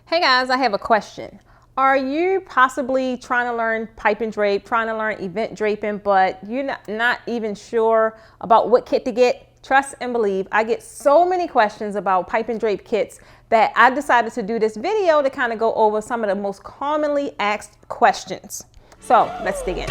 Hey guys, I have a question. Are you possibly trying to learn pipe and drape, trying to learn event draping, but you're not even sure about what kit to get? Trust and believe, I get so many questions about pipe and drape kits that I decided to do this video to kind of go over some of the most commonly asked questions. So let's dig in.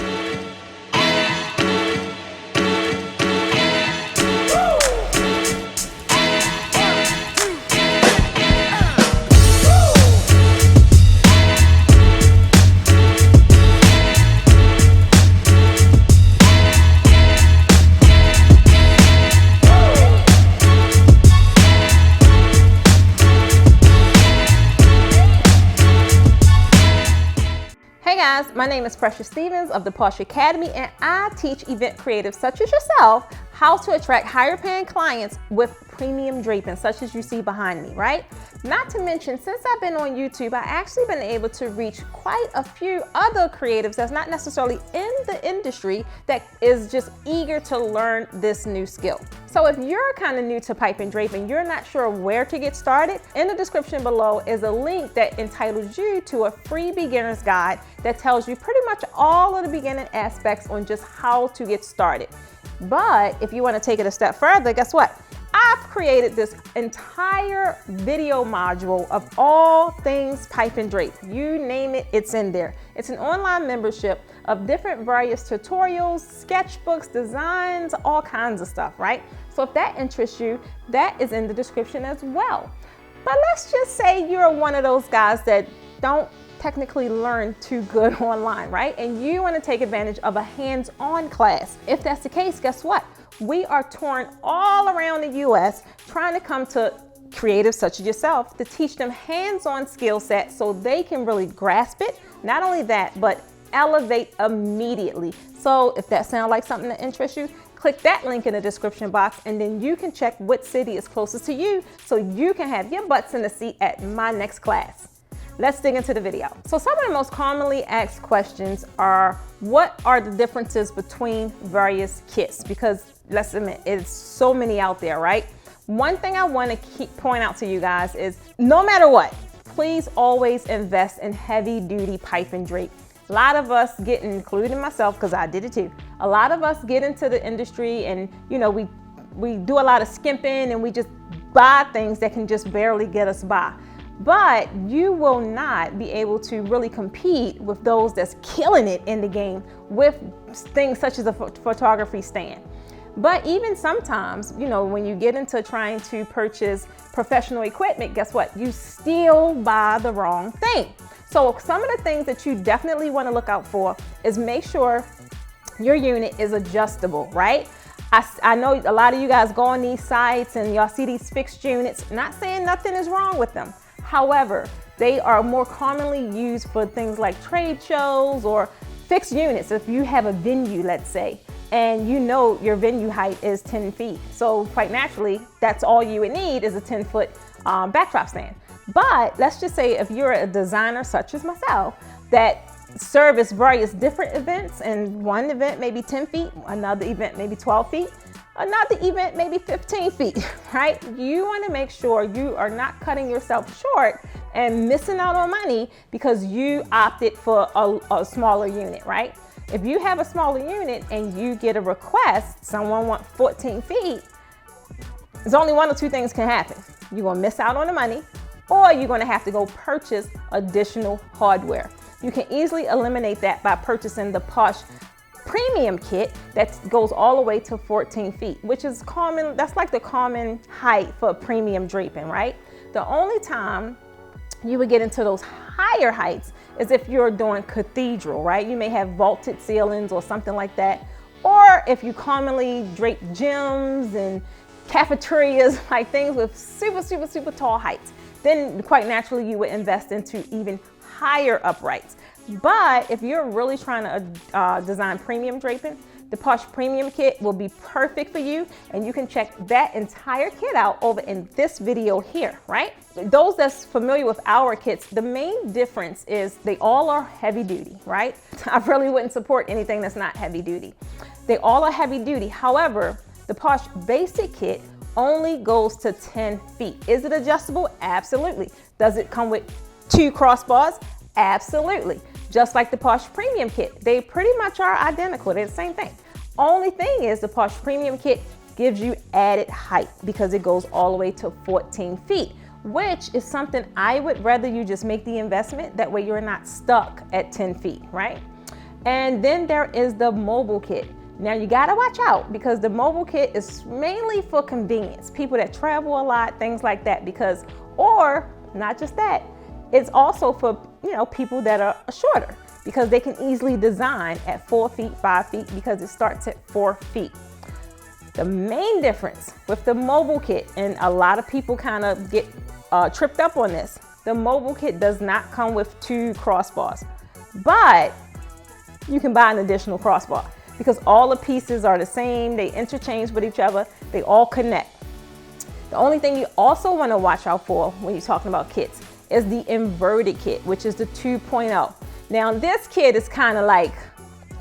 Hey guys, my name is Precious Stevens of the Posh Academy, and I teach event creatives such as yourself how to attract higher paying clients with premium draping, such as you see behind me, right? Not to mention, since I've been on YouTube, I've actually been able to reach quite a few other creatives that's not necessarily in the industry that is just eager to learn this new skill. So if you're kind of new to pipe and draping, you're not sure where to get started, in the description below is a link that entitles you to a free beginner's guide that tells you pretty much all of the beginning aspects on just how to get started. But if you want to take it a step further, guess what? I've created this entire video module of all things pipe and drape. You name it, it's in there. It's an online membership of different various tutorials, sketchbooks, designs, all kinds of stuff, right? So if that interests you, that is in the description as well. But let's just say you're one of those guys that don't technically learn too good online, right? And you want to take advantage of a hands-on class. If that's the case, guess what? We are touring all around the US trying to come to creatives such as yourself to teach them hands-on skill sets so they can really grasp it. Not only that, but elevate immediately. So if that sounds like something that interests you, click that link in the description box and then you can check what city is closest to you so you can have your butts in the seat at my next class. Let's dig into the video. So some of the most commonly asked questions are, what are the differences between various kits? Because let's admit, it's so many out there, right? One thing I want to point out to you guys is, no matter what, please always invest in heavy duty pipe and drape. A lot of us get, including myself, because I did it too, a lot of us get into the industry and we do a lot of skimping and we just buy things that can just barely get us by. But you will not be able to really compete with those that's killing it in the game with things such as a photography stand. But even sometimes, when you get into trying to purchase professional equipment, guess what? You still buy the wrong thing. So some of the things that you definitely want to look out for is make sure your unit is adjustable, right? I know a lot of you guys go on these sites and y'all see these fixed units. Not saying nothing is wrong with them. However, they are more commonly used for things like trade shows or fixed units. If you have a venue, let's say, and your venue height is 10 feet. So quite naturally, that's all you would need is a 10-foot backdrop stand. But let's just say if you're a designer such as myself that service various different events, and one event maybe 10 feet, another event maybe 12 feet, another event maybe 15 feet, right? You want to make sure you are not cutting yourself short and missing out on money because you opted for a smaller unit, right? If you have a smaller unit and you get a request, someone wants 14 feet, there's only one or two things can happen. You're going to miss out on the money, or you're going to have to go purchase additional hardware. You can easily eliminate that by purchasing the Posh Premium kit that goes all the way to 14 feet, which is common. That's like the common height for premium draping, right? The only time you would get into those higher heights is if you're doing cathedral, right? You may have vaulted ceilings or something like that. Or if you commonly drape gyms and cafeterias, like things with super, super, super tall heights, then quite naturally you would invest into even higher uprights. But if you're really trying to design premium draping, the Posh Premium kit will be perfect for you, and you can check that entire kit out over in this video here, right? Those that's familiar with our kits, the main difference is they all are heavy duty, right? I really wouldn't support anything that's not heavy duty. They all are heavy duty. However, the Posh Basic kit only goes to 10 feet. Is it adjustable? Absolutely. Does it come with 2 crossbars? Absolutely. Just like the Porsche Premium Kit, they pretty much are identical. They're the same thing. Only thing is the Porsche Premium Kit gives you added height because it goes all the way to 14 feet, which is something I would rather you just make the investment. That way you're not stuck at 10 feet, right? And then there is the mobile kit. Now you gotta watch out because the mobile kit is mainly for convenience, people that travel a lot, things like that, because, or not just that, it's also for, you know, people that are shorter because they can easily design at 4 feet, 5 feet, because it starts at 4 feet. The main difference with the mobile kit, and a lot of people kind of get tripped up on this, the mobile kit does not come with 2 crossbars, but you can buy an additional crossbar because all the pieces are the same, they interchange with each other, they all connect. The only thing you also want to watch out for when you're talking about kits is the inverted kit, which is the 2.0. Now this kit is kind of like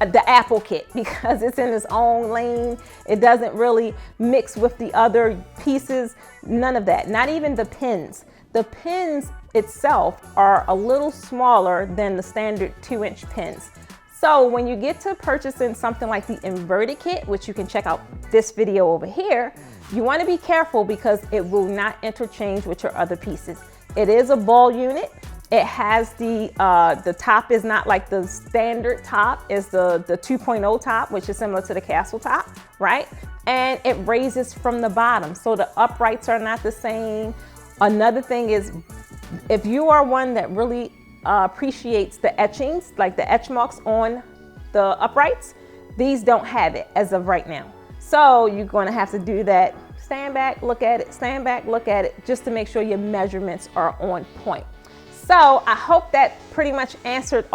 the Apple kit because it's in its own lane. It doesn't really mix with the other pieces, none of that, not even the pins. The pins itself are a little smaller than the standard 2-inch pins. So when you get to purchasing something like the inverted kit, which you can check out this video over here, you want to be careful because it will not interchange with your other pieces. It is a ball unit. It has the top is not like the standard top, is the 2.0 top, which is similar to the castle top, right? And it raises from the bottom, so the uprights are not the same. Another thing is, if you are one that really appreciates the etchings, like the etch marks on the uprights, these don't have it as of right now. So you're going to have to do that. Stand back, look at it, stand back, look at it, just to make sure your measurements are on point. So I hope that pretty much answered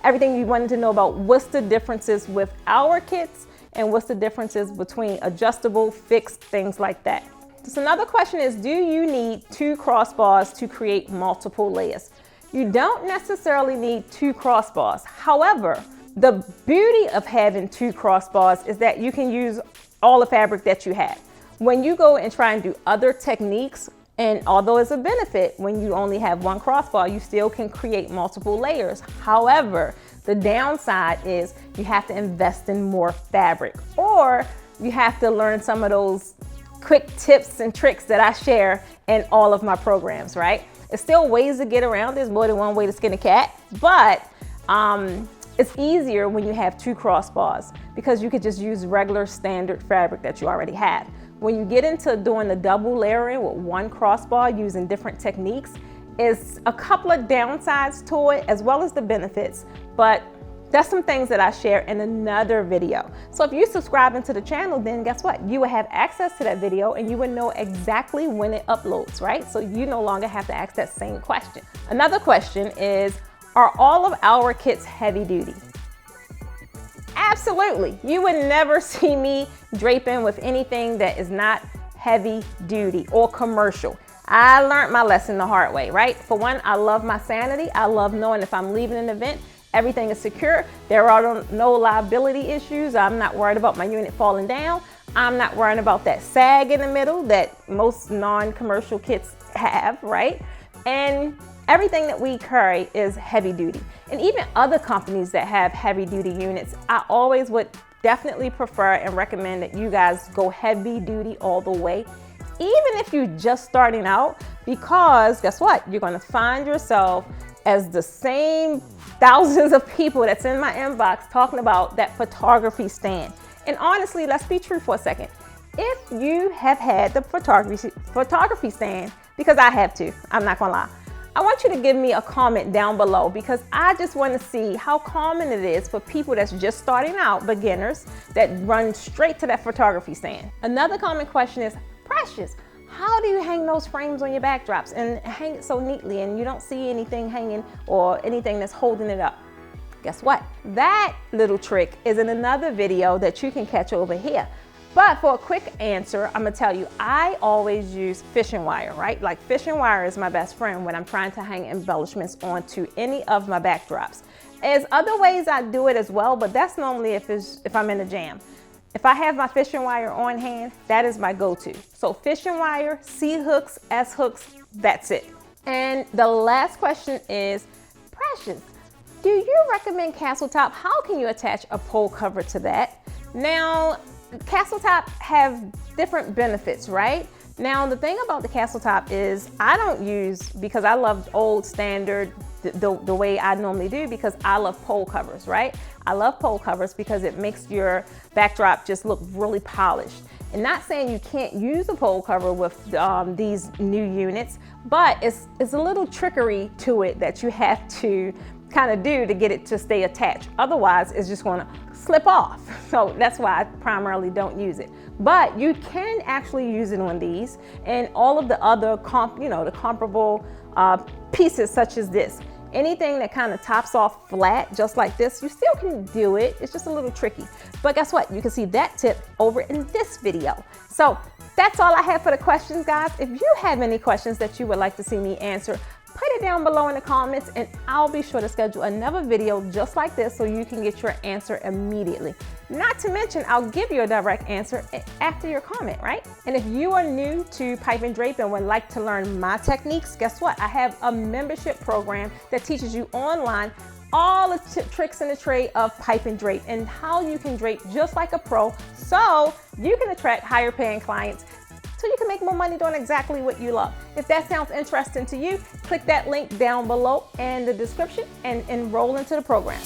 everything you wanted to know about what's the differences with our kits and what's the differences between adjustable, fixed, things like that. So another question is, do you need 2 crossbars to create multiple layers? You don't necessarily need 2 crossbars. However, the beauty of having 2 crossbars is that you can use all the fabric that you have. When you go and try and do other techniques, and although it's a benefit when you only have 1 crossbar, you still can create multiple layers. However, the downside is you have to invest in more fabric, or you have to learn some of those quick tips and tricks that I share in all of my programs, right? There's still ways to get around. There's more than one way to skin a cat, but it's easier when you have 2 crossbars because you could just use regular standard fabric that you already have. When you get into doing the double layering with 1 crossbar using different techniques, is a couple of downsides to it as well as the benefits, but that's some things that I share in another video. So if you subscribe into the channel, then guess what? You will have access to that video and you will know exactly when it uploads, right? So you no longer have to ask that same question. Another question is, are all of our kits heavy duty? Absolutely. You would never see me draping with anything that is not heavy duty or commercial. I learned my lesson the hard way, right? For one, I love my sanity. I love knowing if I'm leaving an event, everything is secure. There are no liability issues. I'm not worried about my unit falling down. I'm not worrying about that sag in the middle that most non-commercial kits have, right? And everything that we carry is heavy duty. And even other companies that have heavy duty units, I always would definitely prefer and recommend that you guys go heavy duty all the way, even if you're just starting out, because guess what? You're gonna find yourself as the same thousands of people that's in my inbox talking about that photography stand. And honestly, let's be true for a second. If you have had the photography stand, because I have to, I'm not gonna lie, I want you to give me a comment down below because I just want to see how common it is for people that's just starting out, beginners, that run straight to that photography stand. Another common question is, Precious, how do you hang those frames on your backdrops and hang it so neatly and you don't see anything hanging or anything that's holding it up? Guess what? That little trick is in another video that you can catch over here. But for a quick answer, I'm gonna tell you, I always use fishing wire, right? Like fishing wire is my best friend when I'm trying to hang embellishments onto any of my backdrops. There's other ways I do it as well, but that's normally if I'm in a jam. If I have my fishing wire on hand, that is my go-to. So fishing wire, C hooks, S hooks, that's it. And the last question is, Precious, do you recommend castle top? How can you attach a pole cover to that? Now, castle top have different benefits, right? Now, the thing about the castle top is I don't use, because I love old standard, the way I normally do, because I love pole covers, right? I love pole covers because it makes your backdrop just look really polished. And not saying you can't use a pole cover with these new units, but it's a little trickery to it that you have to kind of do to get it to stay attached. Otherwise, it's just going to slip off. So that's why I primarily don't use it. But you can actually use it on these and all of the other the comparable pieces such as this. Anything that kind of tops off flat, just like this, you still can do it. It's just a little tricky. But guess what? You can see that tip over in this video. So that's all I have for the questions, guys. If you have any questions that you would like to see me answer, put it down below in the comments and I'll be sure to schedule another video just like this so you can get your answer immediately. Not to mention, I'll give you a direct answer after your comment, right? And if you are new to pipe and drape and would like to learn my techniques, guess what? I have a membership program that teaches you online all the tricks in the trade of pipe and drape and how you can drape just like a pro so you can attract higher paying clients so you can make more money doing exactly what you love. If that sounds interesting to you, click that link down below in the description and enroll into the program.